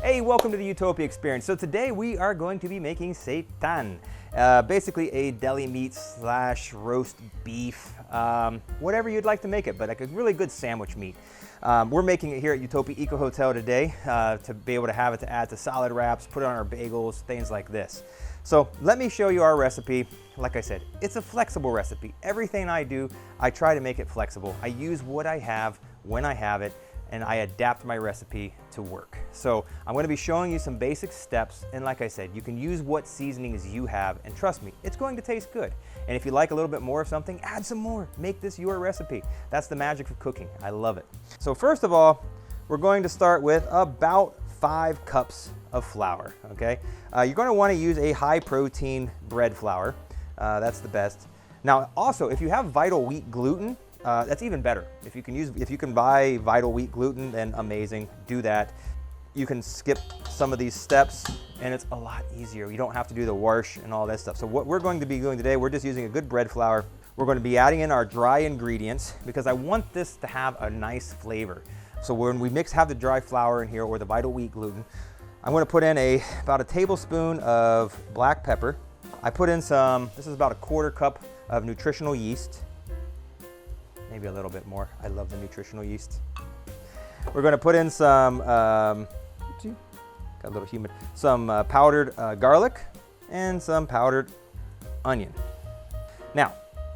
Hey, welcome to the Utopia Experience. So today we are going to be making Seitan, basically a deli meat slash roast beef, whatever you'd like to make it, but like a really good sandwich meat. We're making it here at Utopia Eco Hotel today to be able to have it to add to salad wraps, put it on our bagels, things like this. So let me show you our recipe. Like I said, it's a flexible recipe. Everything I do, I try to make it flexible. I use what I have when I have it, and I adapt my recipe to work. So I'm gonna be showing you some basic steps, and like I said, you can use what seasonings you have, and trust me, it's going to taste good. And if you like a little bit more of something, add some more. Make this your recipe. That's the magic of cooking. I love it. So first of all, we're going to start with about 5 cups of flour, okay? You're gonna wanna use a high protein bread flour. That's the best. Now also, if you have vital wheat gluten, that's even better. If you can buy vital wheat gluten, then amazing, do that. You can skip some of these steps and it's a lot easier. You don't have to do the wash and all that stuff. So what we're going to be doing today, we're just using a good bread flour. We're going to be adding in our dry ingredients because I want this to have a nice flavor. So when we have the dry flour in here or the vital wheat gluten, I'm going to put in about a tablespoon of black pepper. I put in this is about a 1/4 cup of nutritional yeast. Maybe a little bit more. I love the nutritional yeast. We're going to put in some, got a little humid, some powdered garlic and some powdered onion. Now,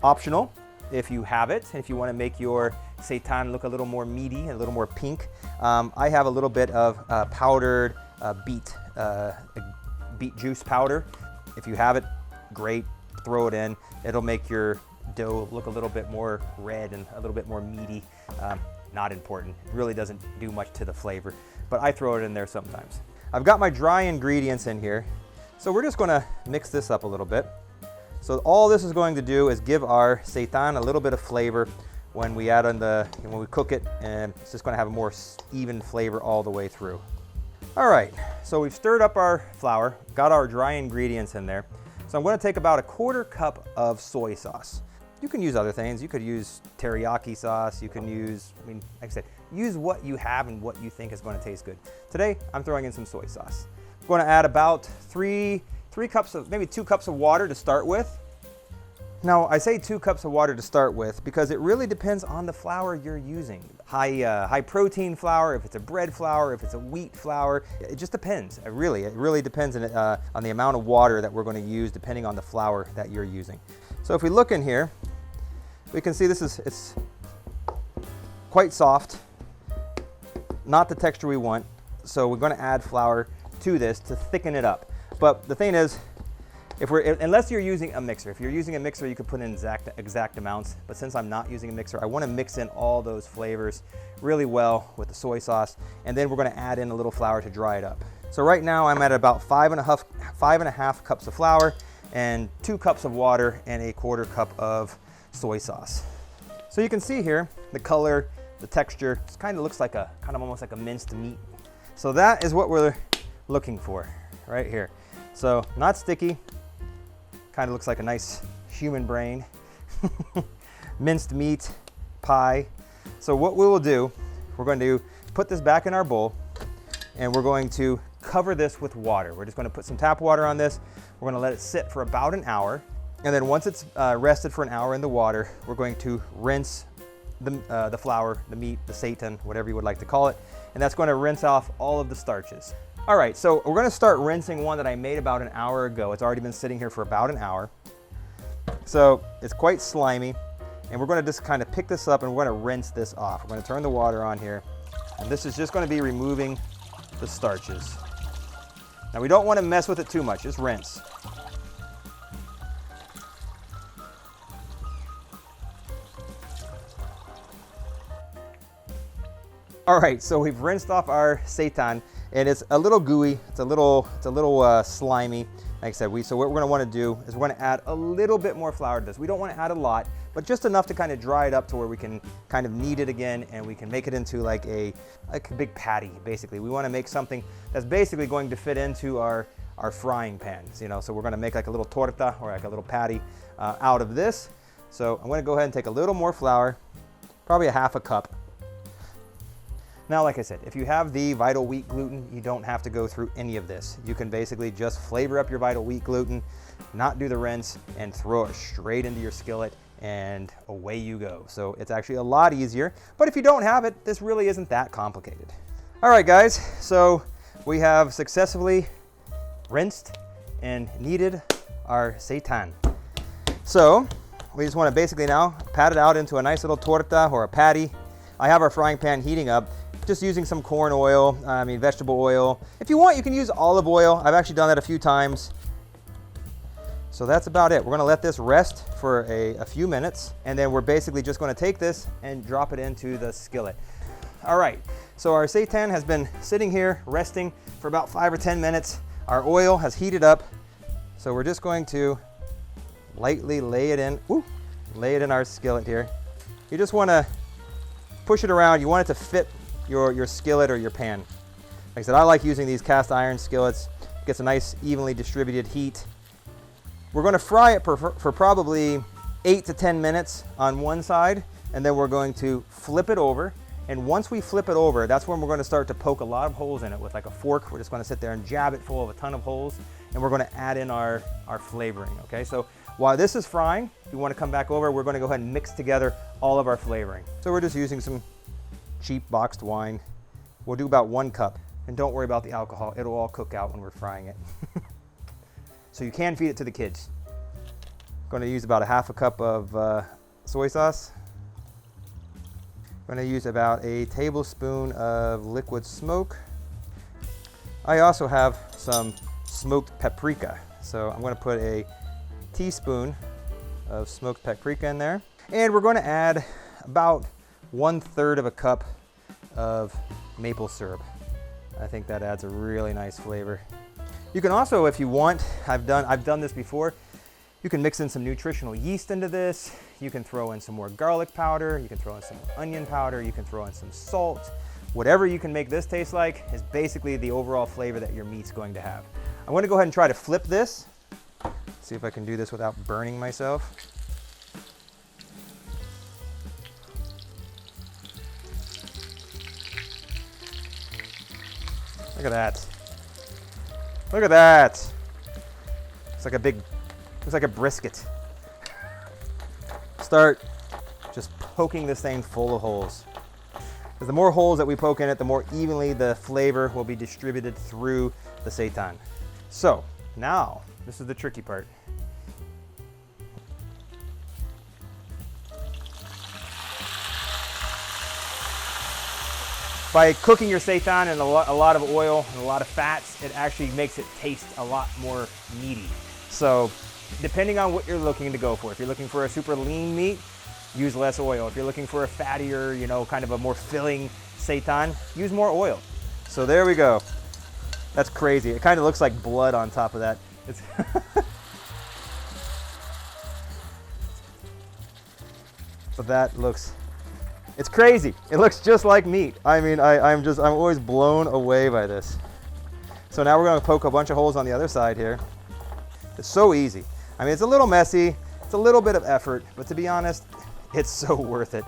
optional, if you have it, if you want to make your seitan look a little more meaty, a little more pink, I have a little bit of powdered beet juice powder. If you have it, great, throw it in. It'll make your dough look a little bit more red and a little bit more meaty. Not important. It really doesn't do much to the flavor, but I throw it in there sometimes. I've got my dry ingredients in here, so we're just going to mix this up a little bit. So all this is going to do is give our seitan a little bit of flavor when we when we cook it, and it's just going to have a more even flavor all the way through. All right, so we've stirred up our flour, got our dry ingredients in there. So I'm going to take about a 1/4 cup of soy sauce. You can use other things. You could use teriyaki sauce. You can use, like I said, use what you have and what you think is going to taste good. Today, I'm throwing in some soy sauce. I'm going to add about maybe 2 cups of water to start with. Now, I say 2 cups of water to start with because it really depends on the flour you're using. High protein flour, if it's a bread flour, if it's a wheat flour, it just depends. It really depends on the amount of water that we're going to use depending on the flour that you're using. So if we look in here, we can see it's quite soft, not the texture we want. So we're going to add flour to this to thicken it up. But the thing is, unless you're using a mixer, if you're using a mixer, you could put in exact amounts. But since I'm not using a mixer, I want to mix in all those flavors really well with the soy sauce, and then we're going to add in a little flour to dry it up. So right now I'm at about 5.5 cups of flour and 2 cups of water and a 1/4 cup of soy sauce. So you can see here the color, the texture. It kind of looks like almost like a minced meat. So that is what we're looking for right here. So not sticky. Kind of looks like a nice human brain. Minced meat pie. So what we will do, we're going to put this back in our bowl and we're going to cover this with water. We're just going to put some tap water on this. We're going to let it sit for about an hour. And then once it's rested for an hour in the water, we're going to rinse the flour, the meat, the seitan, whatever you would like to call it. And that's going to rinse off all of the starches. All right, so we're going to start rinsing one that I made about an hour ago. It's already been sitting here for about an hour. So it's quite slimy. And we're going to just kind of pick this up and we're going to rinse this off. We're going to turn the water on here. And this is just going to be removing the starches. Now we don't want to mess with it too much, just rinse. All right, so we've rinsed off our seitan and it's a little gooey, it's a little slimy. Like I said, so what we're going to want to do is we're going to add a little bit more flour to this. We don't want to add a lot, but just enough to kind of dry it up to where we can kind of knead it again and we can make it into like a big patty, basically. We want to make something that's basically going to fit into our frying pans, you know. So we're going to make like a little torta or like a little patty out of this. So I'm going to go ahead and take a little more flour, probably a 1/2 cup. Now, like I said, if you have the Vital Wheat gluten, you don't have to go through any of this. You can basically just flavor up your Vital Wheat gluten, not do the rinse, and throw it straight into your skillet, and away you go. So it's actually a lot easier, but if you don't have it, this really isn't that complicated. All right, guys, so we have successfully rinsed and kneaded our seitan. So we just want to basically now pat it out into a nice little torta or a patty. I have our frying pan heating up, just using some corn oil, vegetable oil. If you want, you can use olive oil. I've actually done that a few times. So that's about it. We're gonna let this rest for a few minutes, and then we're basically just gonna take this and drop it into the skillet. All right, so our seitan has been sitting here resting for about 5 or 10 minutes. Our oil has heated up, so we're just going to lightly lay it in, lay it in our skillet here. You just wanna push it around. You want it to fit your skillet or your pan. Like I said, I like using these cast iron skillets. It gets a nice evenly distributed heat. We're going to fry it for probably 8 to 10 minutes on one side, and then we're going to flip it over. And once we flip it over, that's when we're going to start to poke a lot of holes in it with like a fork. We're just going to sit there and jab it full of a ton of holes, and we're going to add in our flavoring, okay? So while this is frying, if you want to come back over, we're going to go ahead and mix together all of our flavoring. So we're just using some cheap boxed wine. We'll do about 1 cup, and don't worry about the alcohol. It'll all cook out when we're frying it. So you can feed it to the kids. I'm going to use about a half a cup of soy sauce. I'm going to use about a tablespoon of liquid smoke. I also have some smoked paprika. So I'm going to put a teaspoon of smoked paprika in there. And we're going to add about 1/3 of a cup of maple syrup. I think that adds a really nice flavor. You can also, if you want, I've done this before, you can mix in some nutritional yeast into this. You can throw in some more garlic powder. You can throw in some onion powder. You can throw in some salt. Whatever you can make this taste like is basically the overall flavor that your meat's going to have. I'm going to go ahead and try to flip this. See if I can do this without burning myself. Look at that. Look at that. It's like looks like a brisket. Start just poking this thing full of holes. Because the more holes that we poke in it, the more evenly the flavor will be distributed through the seitan. So now, this is the tricky part. By cooking your seitan in a lot of oil and a lot of fats, it actually makes it taste a lot more meaty. So depending on what you're looking to go for, if you're looking for a super lean meat, use less oil. If you're looking for a fattier, kind of a more filling seitan, use more oil. So there we go. That's crazy. It kind of looks like blood on top of that. It's but that looks, it's crazy. It looks just like meat. I mean, I'm always blown away by this. So now we're going to poke a bunch of holes on the other side here. It's so easy. I mean, it's a little messy. It's a little bit of effort, but to be honest, it's so worth it.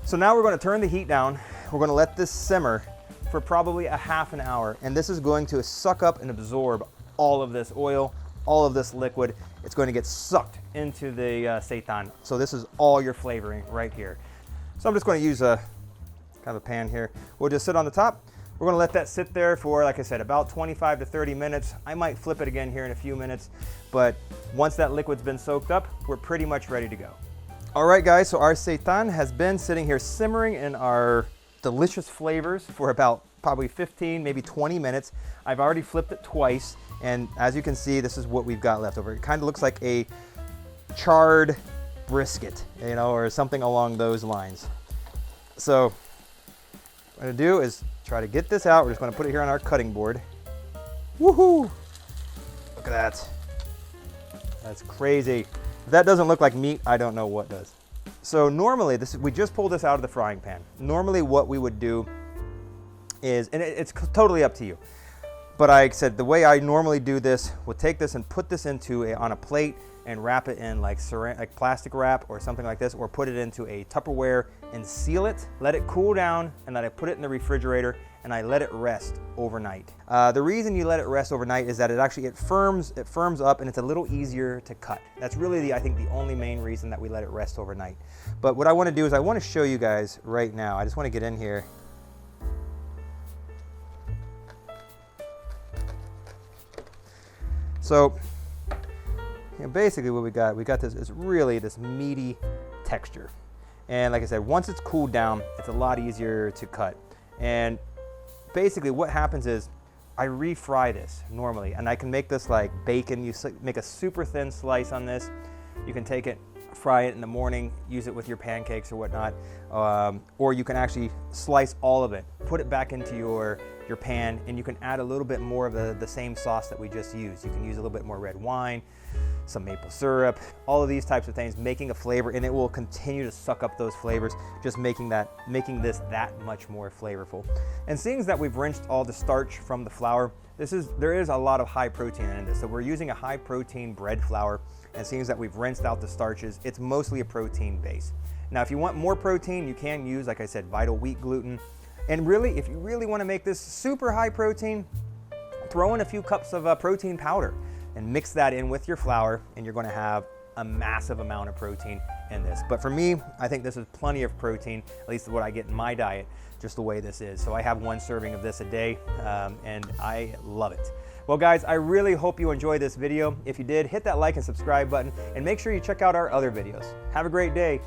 So now we're going to turn the heat down. We're going to let this simmer for probably a half an hour, and this is going to suck up and absorb all of this oil, all of this liquid. It's going to get sucked into the seitan. So this is all your flavoring right here. So I'm just going to use kind of a pan here. We'll just sit on the top. We're going to let that sit there for, like I said, about 25 to 30 minutes. I might flip it again here in a few minutes, but once that liquid's been soaked up, we're pretty much ready to go. All right, guys, so our seitan has been sitting here simmering in our delicious flavors for about probably 15, maybe 20 minutes. I've already flipped it twice, and as you can see, this is what we've got left over. It kind of looks like a charred brisket, or something along those lines. So what I'm gonna do is try to get this out. We're just gonna put it here on our cutting board. Woohoo! Look at that. That's crazy. If that doesn't look like meat, I don't know what does. So normally, we just pulled this out of the frying pan. Normally what we would do is, and it's totally up to you, but I said the way I normally do this, we'll take this and put this on a plate and wrap it in like plastic wrap or something like this, or put it into a Tupperware and seal it, let it cool down, and then I put it in the refrigerator and I let it rest overnight. The reason you let it rest overnight is that it firms up and it's a little easier to cut. That's really I think the only main reason that we let it rest overnight. But what I want to do is I want to show you guys right now. I just want to get in here. So basically what we got this is really this meaty texture. And like I said, once it's cooled down, it's a lot easier to cut. And basically what happens is I refry this normally, and I can make this like bacon. You make a super thin slice on this. You can take it, fry it in the morning, use it with your pancakes or whatnot, or you can actually slice all of it, put it back into your pan, and you can add a little bit more of the same sauce that we just used. You can use a little bit more red wine, some maple syrup, all of these types of things, making a flavor, and it will continue to suck up those flavors, just making this that much more flavorful. And seeing that we've rinsed all the starch from the flour, there is a lot of high protein in this. So we're using a high protein bread flour, and seeing that we've rinsed out the starches, it's mostly a protein base. Now, if you want more protein, you can use, like I said, Vital Wheat gluten. And really, if you really want to make this super high protein, throw in a few cups of protein powder and mix that in with your flour, and you're going to have a massive amount of protein in this. But for me, I think this is plenty of protein, at least what I get in my diet, just the way this is. So I have 1 serving of this a day, and I love it. Well guys, I really hope you enjoyed this video. If you did, hit that like and subscribe button, and make sure you check out our other videos. Have a great day.